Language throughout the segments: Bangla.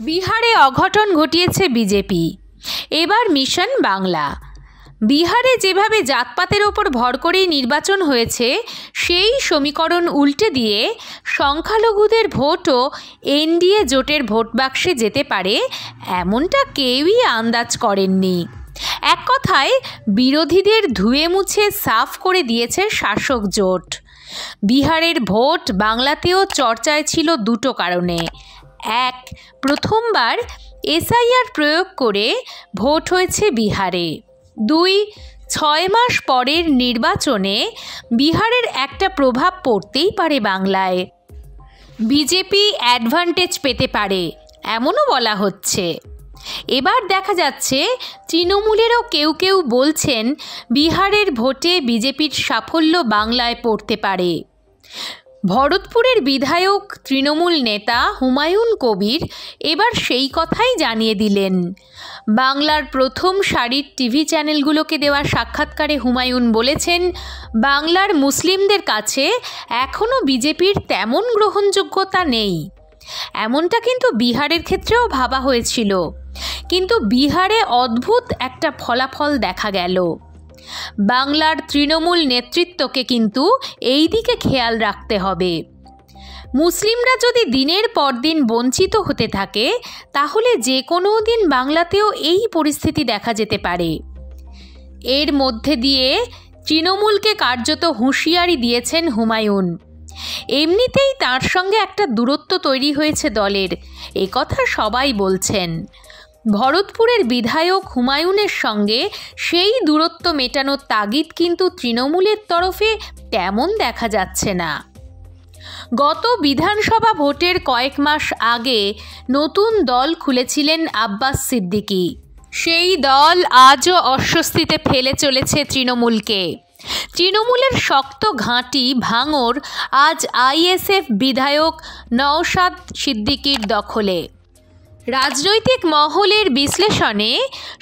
বিহারে অঘটন ঘটিয়েছে বিজেপি। এবার মিশন বাংলা। বিহারে যেভাবে জাতপাতের ওপর ভর করেই নির্বাচন হয়েছে, সেই সমীকরণ উল্টে দিয়ে সংখ্যালঘুদের ভোটও এনডিএ জোটের ভোট বাক্সে যেতে পারে, এমনটা কেউই আন্দাজ করেননি। এক কথায় বিরোধীদের ধুয়ে মুছে সাফ করে দিয়েছে শাসক জোট। বিহারের ভোট বাংলাতেও চর্চায় ছিল দুটো কারণে। এক, প্রথমবার এসআইআর প্রয়োগ করে ভোট হয়েছে বিহারে। দুই, 6 মাস পরের নির্বাচনে বিহারের একটা প্রভাব পড়তেই পারে বাংলায়। বিজেপি অ্যাডভান্টেজ পেতে পারে, এমনও বলা হচ্ছে। এবার দেখা যাচ্ছে তৃণমূলেরও কেউ কেউ বলছেন বিহারের ভোটে বিজেপির সাফল্য বাংলায় পড়তে পারে। ভরতপুরের বিধায়ক তৃণমূল নেতা হুমায়ুন কবির এবার সেই কথাই জানিয়ে দিলেন। বাংলার প্রথম সারির টিভি চ্যানেলগুলোকে দেওয়া সাক্ষাৎকারে হুমায়ুন বলেছেন, বাংলার মুসলিমদের কাছে এখনও বিজেপির তেমন গ্রহণযোগ্যতা নেই। এমনটা কিন্তু বিহারের ক্ষেত্রেও ভাবা হয়েছিল, কিন্তু বিহারে অদ্ভুত একটা ফলাফল দেখা গেল। বাংলার তৃণমূল নেতৃত্বকে কিন্তু এই দিকে খেয়াল রাখতে হবে। মুসলিমরা যদি দিনের পর দিন বঞ্চিত হতে থাকে, তাহলে যে কোনো দিন বাংলাতেও এই পরিস্থিতি দেখা যেতে পারে। এর মধ্যে দিয়ে তৃণমূলকে কার্যত হুঁশিয়ারি দিয়েছেন হুমায়ুন। এমনিতেই তার সঙ্গে একটা দূরত্ব তৈরি হয়েছে দলের, একথা সবাই বলছেন। ভরতপুরের বিধায়ক হুমায়ুনের সঙ্গে সেই দূরত্ব মেটানোর তাগিদ কিন্তু তৃণমূলের তরফে তেমন দেখা যাচ্ছে না। গত বিধানসভা ভোটের কয়েক মাস আগে নতুন দল খুলেছিলেন আব্বাস সিদ্দিকী। সেই দল আজও অস্বস্তিতে ফেলে চলেছে তৃণমূলকে। তৃণমূলের শক্ত ঘাঁটি ভাঙর আজ আইএসএফ বিধায়ক নওশাদ সিদ্দিকীর দখলে। রাজনৈতিক মহলের বিশ্লেষণে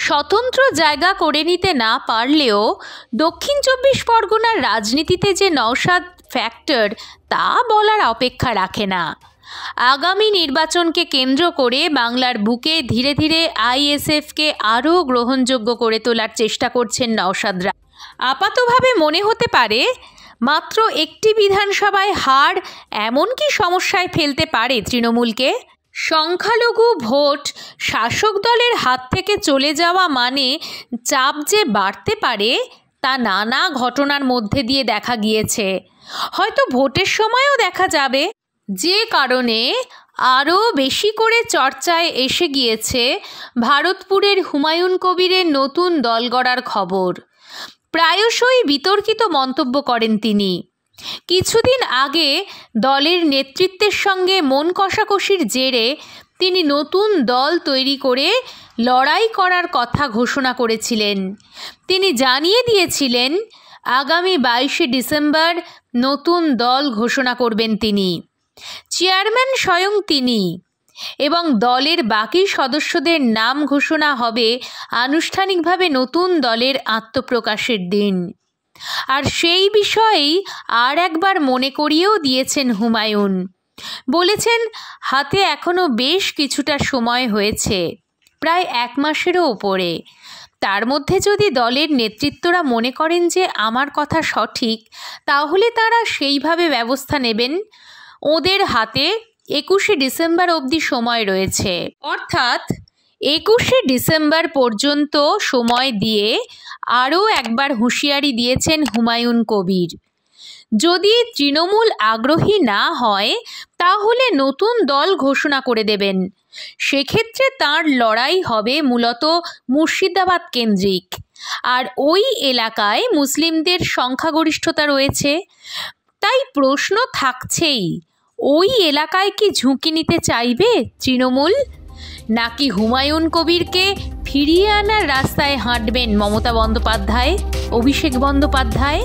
স্বতন্ত্র জায়গা করে নিতে না পারলেও দক্ষিণ 24 পরগনার রাজনীতিতে যে নওশাদ ফ্যাক্টর, তা বলার অপেক্ষা রাখে না। আগামী নির্বাচনকে কেন্দ্র করে বাংলার বুকে ধীরে ধীরে আইএসএফকে আরও গ্রহণযোগ্য করে তোলার চেষ্টা করছেন নওশাদরা। আপাতভাবে মনে হতে পারে মাত্র একটি বিধানসভায় হার এমন কি সমস্যায় ফেলতে পারে তৃণমূলকে। সংখ্যালঘু ভোট শাসক দলের হাত থেকে চলে যাওয়া মানে চাপ যে বাড়তে পারে, তা নানা ঘটনার মধ্যে দিয়ে দেখা গিয়েছে, হয়তো ভোটের সময়ও দেখা যাবে। যে কারণে আরও বেশি করে চর্চায় এসে গিয়েছে ভারতপুরের হুমায়ুন কবিরের নতুন দল গড়ার খবর। প্রায়শই বিতর্কিত মন্তব্য করেন তিনি। কিছুদিন আগে দলের নেতৃত্বের সঙ্গে মন কষাকষির জেরে তিনি নতুন দল তৈরি করে লড়াই করার কথা ঘোষণা করেছিলেন। তিনি জানিয়ে দিয়েছিলেন আগামী 22শে ডিসেম্বর নতুন দল ঘোষণা করবেন তিনি। চেয়ারম্যান স্বয়ং তিনি, এবং দলের বাকি সদস্যদের নাম ঘোষণা হবে আনুষ্ঠানিকভাবে নতুন দলের আত্মপ্রকাশের দিন। আর সেই বিষয়েই আর একবার মনে করিয়েও দিয়েছেন হুমায়ুন। বলেছেন, হাতে এখনও বেশ কিছুটা সময় হয়েছে, প্রায় 1 মাসেরও উপরে। তার মধ্যে যদি দলের নেতৃত্বরা মনে করেন যে আমার কথা সঠিক, তাহলে তারা সেইভাবে ব্যবস্থা নেবেন। ওদের হাতে 21শে ডিসেম্বর অবধি সময় রয়েছে, অর্থাৎ 21শে ডিসেম্বর পর্যন্ত সময় দিয়ে আরও একবার হুঁশিয়ারি দিয়েছেন হুমায়ুন কবির। যদি তৃণমূল আগ্রহী না হয়, তাহলে নতুন দল ঘোষণা করে দেবেন। সেক্ষেত্রে তার লড়াই হবে মূলত মুর্শিদাবাদ কেন্দ্রিক, আর ওই এলাকায় মুসলিমদের সংখ্যাগরিষ্ঠতা রয়েছে। তাই প্রশ্ন থাকছেই, ওই এলাকায় কি ঝুঁকি নিতে চাইবে তৃণমূল, নাকি হুমায়ুন কবিরকে ফিরিয়ে আনার রাস্তায় হাঁটবেন মমতা বন্দ্যোপাধ্যায়, অভিষেক বন্দ্যোপাধ্যায়?